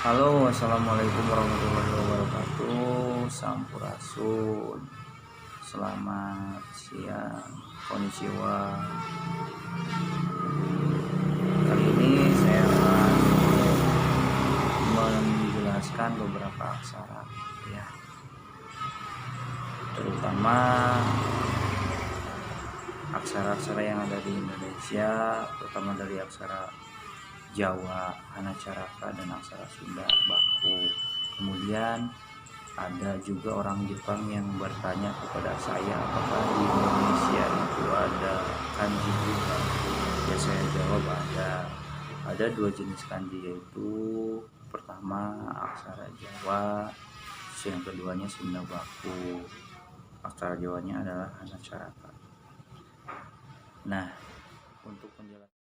Halo, assalamualaikum warahmatullahi wabarakatuh. Sampurasun. Selamat siang, konnichiwa. Kali ini saya akan menjelaskan beberapa aksara, ya, terutama aksara-aksara yang ada di Indonesia, terutama dari aksara Jawa, Hanacaraka, dan aksara Sunda, Baku. Kemudian ada juga orang Jepang yang bertanya kepada saya apakah di Indonesia itu ada kanji juga. Ya, saya jawab ada dua jenis kanji, yaitu pertama aksara Jawa, yang keduanya Sunda Baku. Aksara Jawanya adalah Hanacaraka. Nah, untuk penjelasan